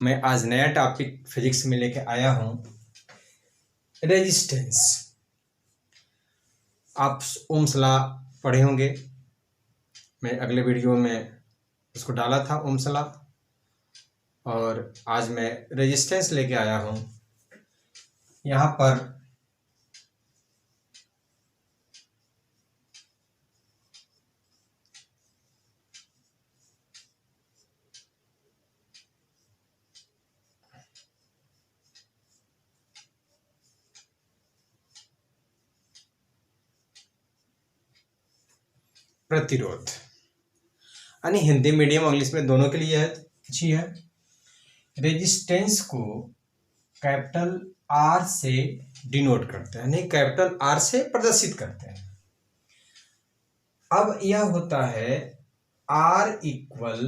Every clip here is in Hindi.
मैं आज नया टॉपिक फिजिक्स में लेके आया हूँ, रेजिस्टेंस। आप ओम्स लॉ पढ़े होंगे, मैं अगले वीडियो में उसको डाला था ओम्स लॉ, और आज मैं रेजिस्टेंस लेके आया हूँ। यहाँ पर प्रतिरोध, यानी हिंदी मीडियम इंग्लिश में दोनों के लिए अच्छी है। रेजिस्टेंस को कैपिटल आर से डिनोट करते हैं, यानी कैपिटल आर से प्रदर्शित करते हैं। अब यह होता है R equal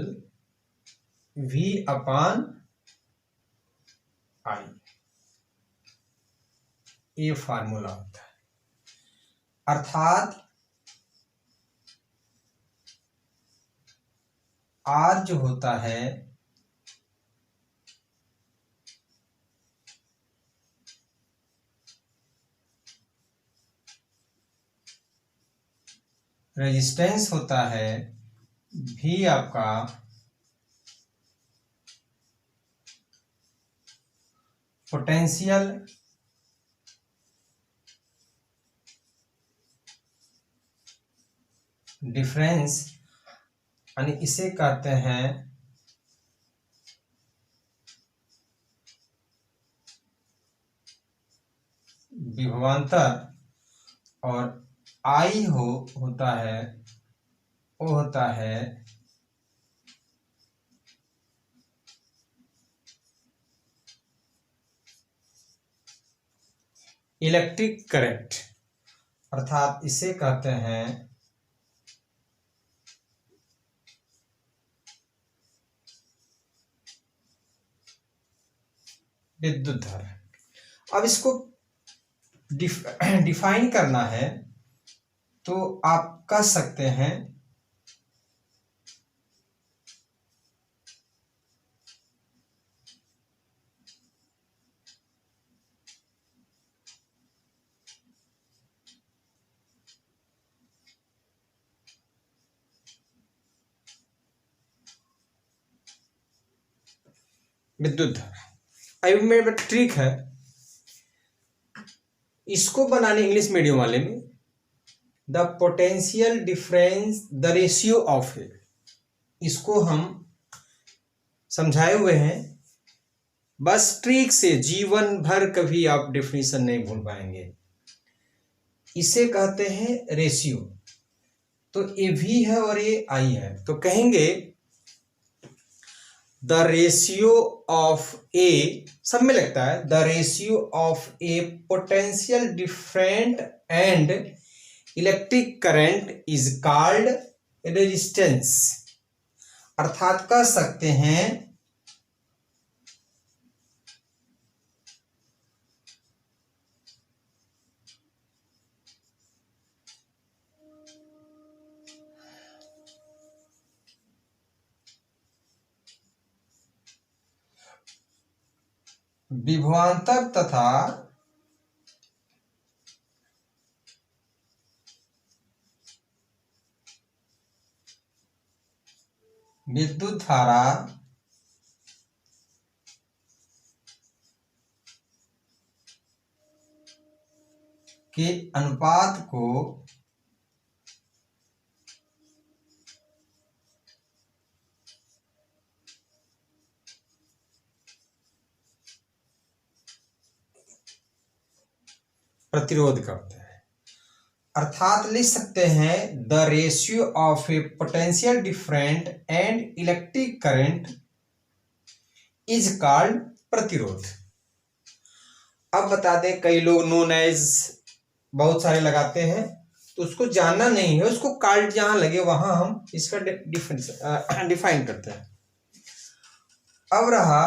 V upon I, ये फार्मूला होता है। अर्थात R जो होता है रेजिस्टेंस होता है V आपका पोटेंशियल डिफरेंस, यानी इसे कहते हैं विभवांतर, और I होता है इलेक्ट्रिक करंट, अर्थात इसे कहते हैं विद्युत धारा। अब इसको डिफाइन करना है तो आप कह सकते हैं विद्युत धारा। अब मेरे पास ट्रिक है, इसको बनाने इंग्लिश मीडियम वाले में the potential difference the ratio of a, इसको हम समझाए हुए हैं। बस ट्रिक से जीवन भर कभी आप डेफिनेशन नहीं भूल पाएंगे। इसे कहते हैं रेशियो, तो ये V है और ये I है, तो कहेंगे द रेशियो ऑफ ए, सब में लगता है the ratio of A potential different and electric current is called resistance. अर्थात कह सकते हैं विभवांतर तथा विद्युत धारा के अनुपात को प्रतिरोध करते हैं। अर्थात लिख सकते हैं the ratio of A potential different and electric current is called प्रतिरोध। अब बता दें, कई लोग नोन एज बहुत सारे लगाते हैं, तो उसको जानना नहीं है, उसको कॉल्ड जहां लगे वहां हम इसका डिफाइन करते हैं। अब रहा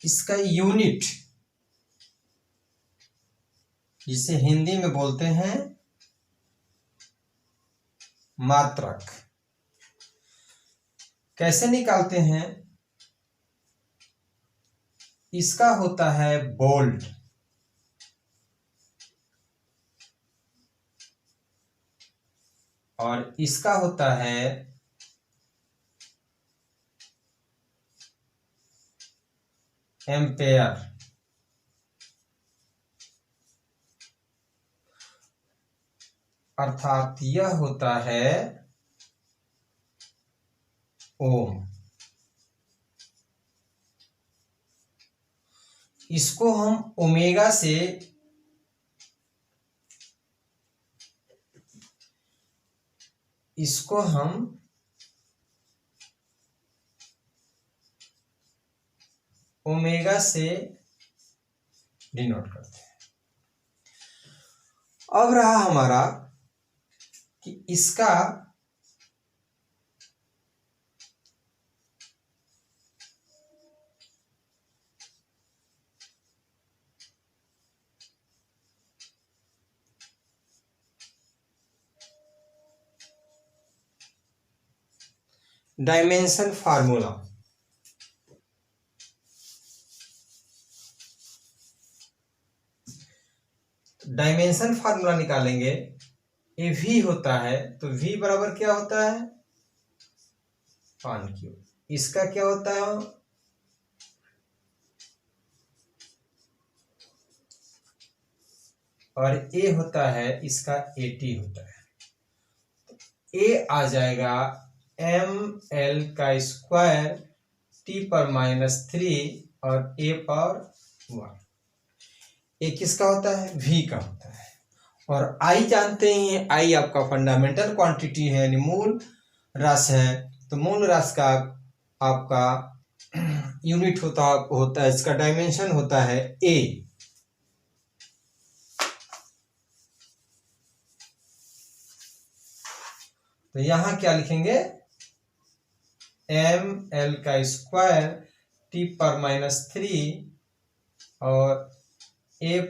इसका यूनिट, जिसे हिंदी में बोलते हैं मात्रक। कैसे निकालते हैं? इसका होता है बोल्ड, और इसका होता है एम्पेयर। अर्थात यह होता है ओम। इसको हम ओमेगा से डिनोट करते हैं। अब रहा हमारा कि इसका डायमेंशन फार्मूला। डायमेंशन फार्मूला निकालेंगे। ए वी होता है तो वी बराबर क्या होता है? पान क्यूब। इसका क्या होता है? और ए होता है, इसका 80 होता है। ए आ जाएगा ml का स्क्वायर t⁻³ और a पावर 1। ए किसका होता है? v का होता है। और I जानते ही हैं, I आपका फंडामेंटल क्वांटिटी है, यानी मूल राशि है। तो मूल राशि का आपका यूनिट होता है, इसका डायमेंशन होता है a। तो यहां क्या लिखेंगे? ml का स्क्वायर t⁻³ और a⁻a/a।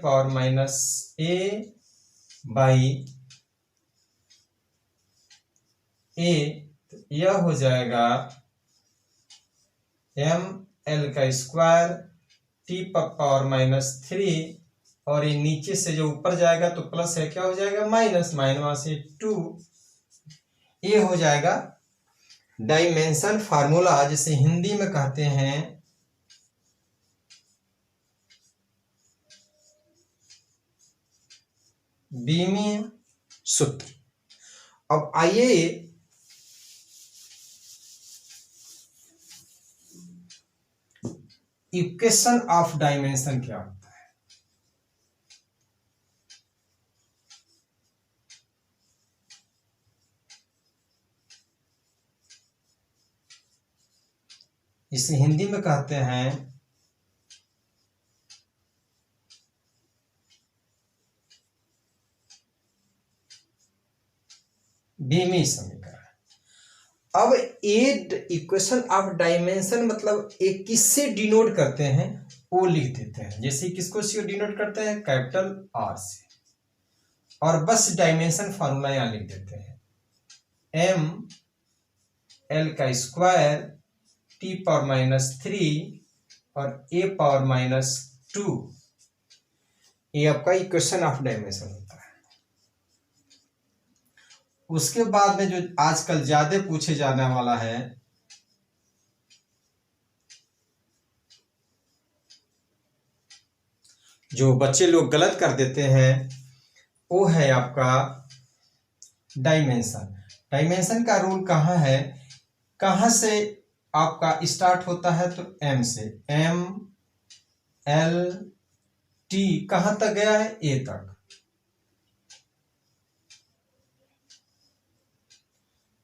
तो यह हो जाएगा ml का स्क्वायर t⁻³ और ये नीचे से जो ऊपर जाएगा तो प्लस है, क्या हो जाएगा? माइनस। माइनस से 2। ये हो जाएगा डायमेंशन फार्मूला, जिसे हिंदी में कहते हैं बीमीय सूत्र। अब आइए इक्वेशन ऑफ डायमेंशन क्या होता है? इसे हिंदी में कहते हैं बीमी समीकरण। अब ए इक्वेशन ऑफ डायमेंशन मतलब एक किससे डिनोट करते हैं वो लिख देते हैं। जैसे किसको से डिनोट करते हैं? कैपिटल आर से। और बस डायमेंशन फार्मूला यहां लिख देते हैं, एम एल का स्क्वायर t⁻³ और a⁻²। ये आपका इक्वेशन ऑफ डायमेंशन होता है। उसके बाद में जो आजकल ज्यादा पूछे जाने वाला है, जो बच्चे लोग गलत कर देते हैं, वो है आपका डायमेंशन। डायमेंशन का रूल कहाँ है? कहाँ से आपका स्टार्ट होता है? तो m से। m l t कहाँ तक गया है? a तक।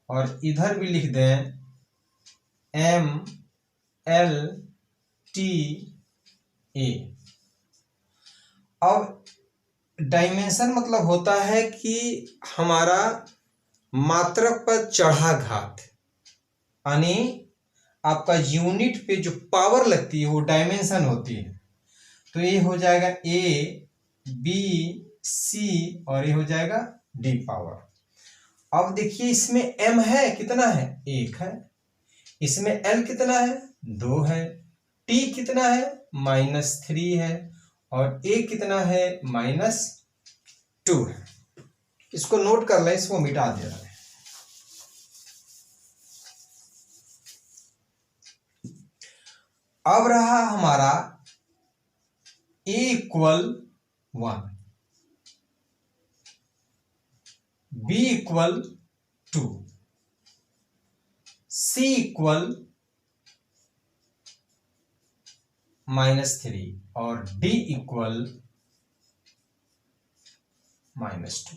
और इधर भी लिख दें m l t a। अब डायमेंशन मतलब होता है कि हमारा मात्रक पर चढ़ा घात, यानी आपका यूनिट पे जो पावर लगती है वो डायमेंशन होती है। तो ये हो जाएगा a b C और ये हो जाएगा D पावर। अब देखिए इसमें M है कितना है, 1 है, इसमें L कितना है, 2 है, T कितना है, -3 है, और A कितना है, -2 है। इसको नोट कर लें, इसको मिटा दे रहा है। अब रहा हमारा A = 1, B = 2, C = -3 और D = -2।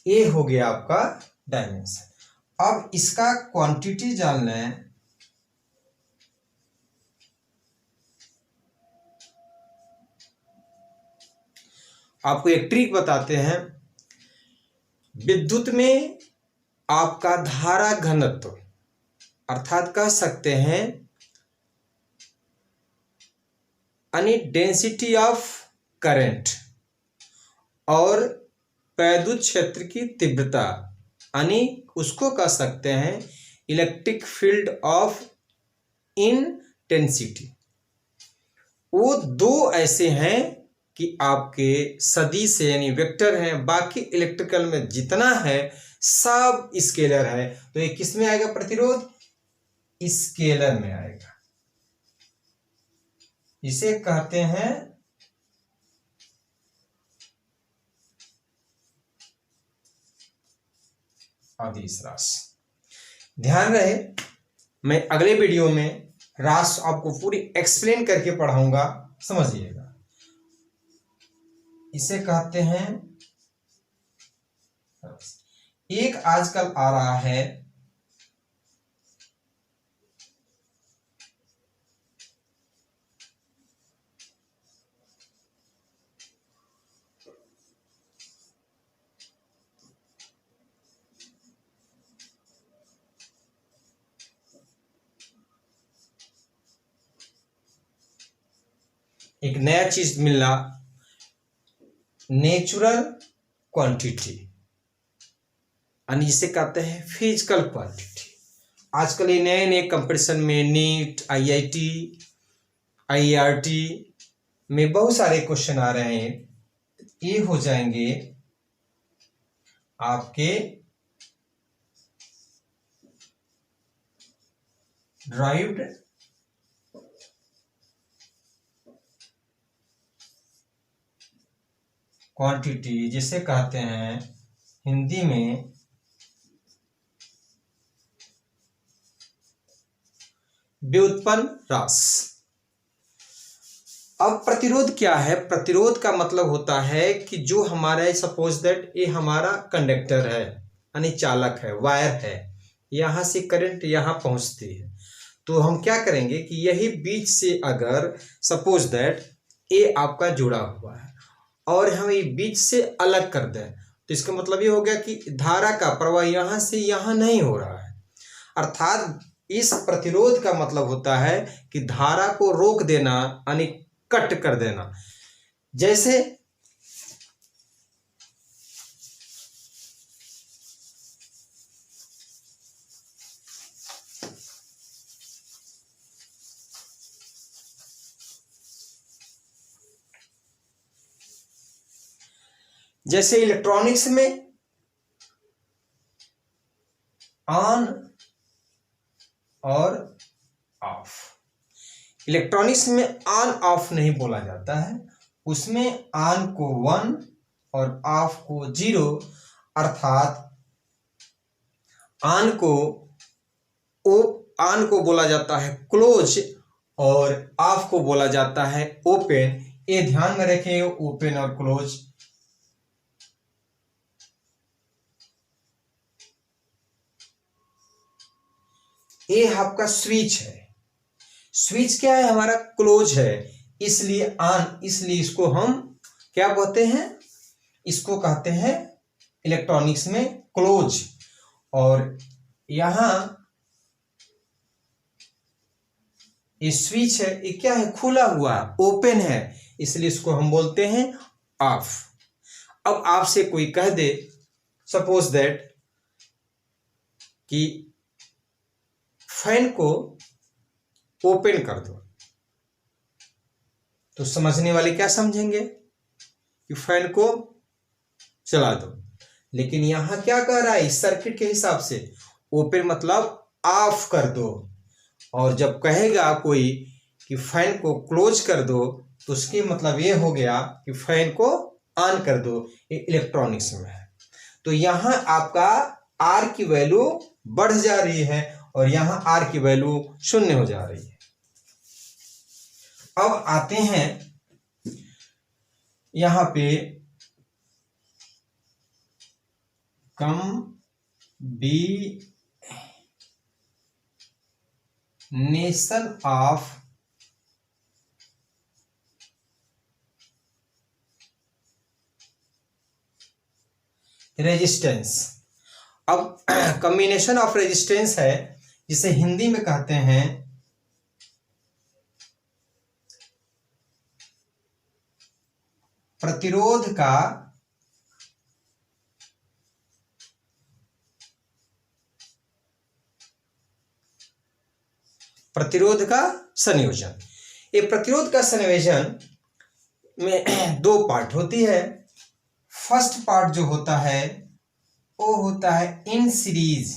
ए हो गया आपका डायमेंशन। अब इसका क्वांटिटी जानना है। आपको एक ट्रिक बताते हैं। विद्युत में आपका धारा घनत्व अर्थात कह सकते हैं यानी डेंसिटी ऑफ करंट और वैद्युत क्षेत्र की तीव्रता यानी उसको कह सकते हैं इलेक्ट्रिक फील्ड ऑफ इंटेंसिटी। वो दो ऐसे हैं कि आपके सदिश यानी वेक्टर हैं, बाकी इलेक्ट्रिकल में जितना है सब स्केलर है। तो ये किस में आएगा प्रतिरोध, स्केलर में आएगा। इसे कहते हैं अदिश राशि। ध्यान रहे, मैं अगले वीडियो में राशि आपको पूरी एक्सप्लेन करके पढ़ाऊंगा, समझिएगा। इसे कहते हैं एक आजकल आ रहा है एक नया चीज मिलना, नेचुरल क्वांटिटी यानी जिसे कहते हैं फिजिकल क्वांटिटी। आजकल ये नए नए कंपटीशन में नीट, IIT, IRT में बहुत सारे क्वेश्चन आ रहे हैं। ये हो जाएंगे आपके ड्राइव्ड क्वांटिटी, जिसे कहते हैं हिंदी में व्युत्पन्न राशि। अब प्रतिरोध क्या है, प्रतिरोध का मतलब होता है कि जो हमारा, सपोज दैट ये हमारा कंडक्टर है यानी चालक है, वायर है, यहां से करंट यहां पहुंचती है। तो हम क्या करेंगे कि यही बीच से अगर सपोज दैट ये आपका जुड़ा हुआ है और हम ये बीच से अलग कर दें, तो इसका मतलब ये हो गया कि धारा का प्रवाह यहां से यहां नहीं हो रहा है। अर्थात इस प्रतिरोध का मतलब होता है कि धारा को रोक देना यानी कट कर देना। जैसे इलेक्ट्रॉनिक्स में ऑन और ऑफ, इलेक्ट्रॉनिक्स में ऑन ऑफ नहीं बोला जाता है, उसमें ऑन को 1 और ऑफ को 0, अर्थात ऑन को बोला जाता है क्लोज और ऑफ को बोला जाता है ओपन। ये ध्यान में रखें, ओपन और क्लोज। ये आपका स्विच है, स्विच क्या है हमारा, क्लोज है, इसलिए ऑन, इसलिए इसको हम क्या कहते हैं, इसको कहते हैं इलेक्ट्रॉनिक्स में क्लोज। और यहां ये स्विच है, ये क्या है, खुला हुआ, ओपन है, इसलिए इसको हम बोलते हैं ऑफ। अब आपसे कोई कह दे, सपोज दैट, कि फैन को ओपन कर दो, तो समझने वाले क्या समझेंगे कि फैन को चला दो। लेकिन यहां क्या कह रहा है, इस सर्किट के हिसाब से ओपन मतलब ऑफ कर दो, और जब कहेगा कोई कि फैन को क्लोज कर दो, तो उसकी मतलब ये हो गया कि फैन को ऑन कर दो। ये इलेक्ट्रॉनिक्स में है। तो यहां आपका आर की वैल्यू बढ़ जा रही है और यहां आर की वैल्यू शून्य हो जा रही है। अब आते हैं यहां पे कॉम्बिनेशन ऑफ रेजिस्टेंस। अब कॉम्बिनेशन ऑफ रेजिस्टेंस है, जिसे हिंदी में कहते हैं प्रतिरोध का संयोजन। ये प्रतिरोध का संयोजन में दो पार्ट होती है। फर्स्ट पार्ट जो होता है वो होता है इन सीरीज,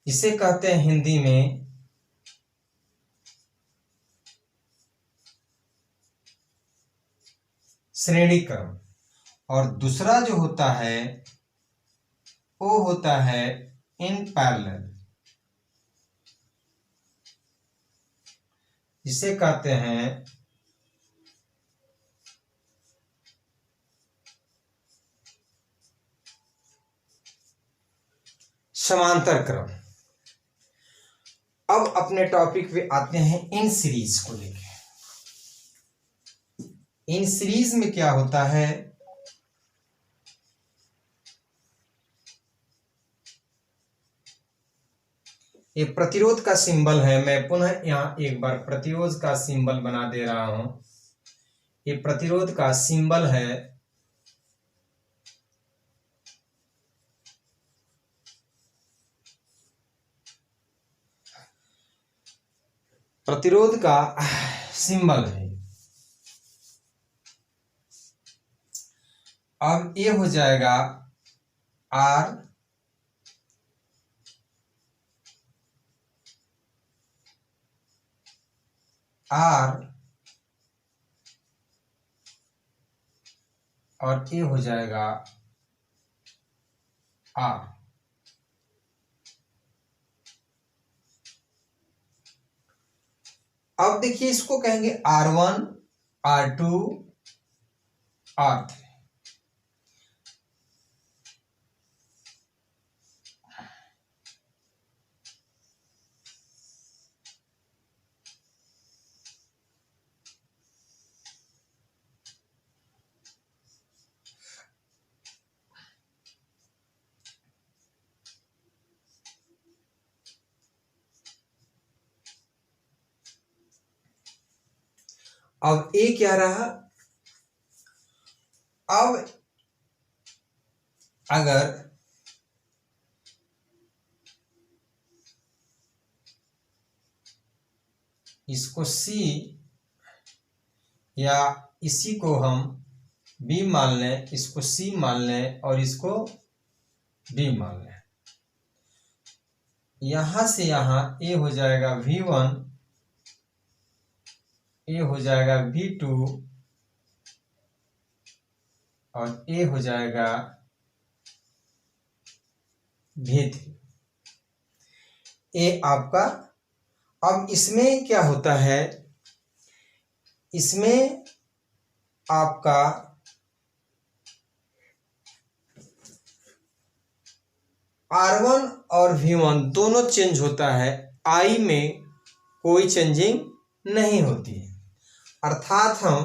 इसे कहते हैं हिंदी में श्रेणी क्रम, और दूसरा जो होता है वो होता है इन पैरेलल, जिसे कहते हैं समांतर क्रम। अब अपने टॉपिक पे आते हैं इन सीरीज को लेके। इन सीरीज में क्या होता है, ये प्रतिरोध का सिंबल है। मैं पुनः यहां एक बार प्रतिरोध का सिंबल बना दे रहा हूं। ये प्रतिरोध का सिंबल है, प्रतिरोध का सिंबल है। अब ये हो जाएगा आर, आर, और ये हो जाएगा आर। अब देखिए, इसको कहेंगे R1, R2, R3। अब ए क्या रहा, अब अगर इसको सी या इसी को हम बी मान लें, इसको सी मान लें और इसको बी मान लें, यहां से यहां ए हो जाएगा V1, ए हो जाएगा V2 और ए हो जाएगा V3। ए आपका, अब इसमें क्या होता है, इसमें आपका R1 और V1 दोनों चेंज होता है, I में कोई चेंजिंग नहीं होती है। अर्थात हम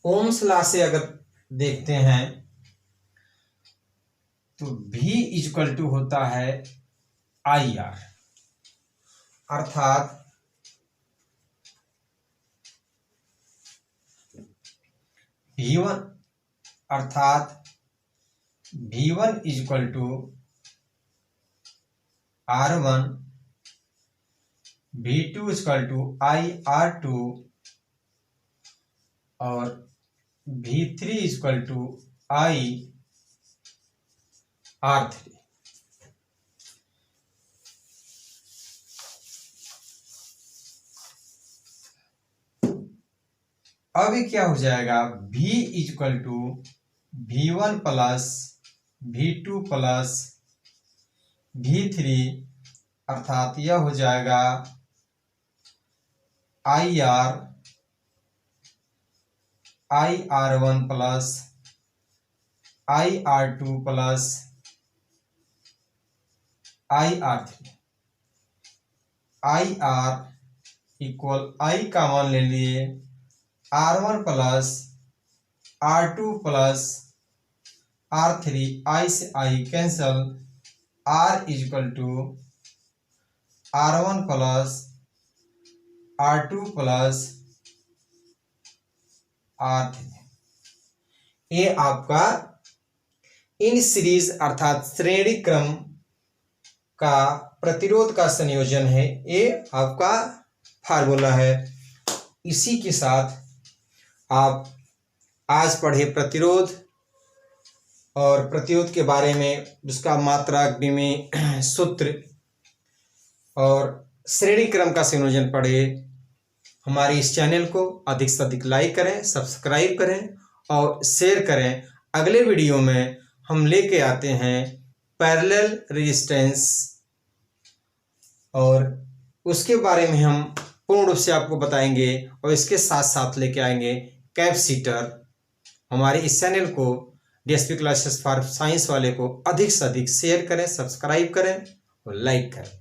ओम्स लॉ से अगर देखते हैं तो V इक्वल टू होता है IR, अर्थात V1 equal to R1, V2 equal to IR2 और V3 इक्वल टू IR3। अब क्या हो जाएगा, V equal to V1 plus V2 plus V3, अर्थात यह हो जाएगा IR1 plus IR2 plus IR3। IR equal I का मान ले लिए R1 plus R2 plus R3, I से I cancel, R equal to R1 plus R2 plus R3। ये आपका इन सीरीज अर्थात श्रेणी क्रम का प्रतिरोध का संयोजन है, ये आपका फार्मूला है। इसी के साथ आप आज पढ़े प्रतिरोध और प्रतिरोध के बारे में, उसका मात्रा, विमेय, सूत्र और श्रेणी क्रम का संयोजन पढ़े। हमारे इस चैनल को अधिक से अधिक लाइक करें, सब्सक्राइब करें और शेयर करें। अगले वीडियो में हम लेके आते हैं पैरेलल रेजिस्टेंस, और उसके बारे में हम पूर्ण रूप से आपको बताएंगे, और इसके साथ साथ लेके आएंगे कैपेसिटर। हमारे इस चैनल को DSP क्लासेस फॉर साइंस वाले को अधिक से अधिक शेयर करें, सब्सक्राइब करें और लाइक करें।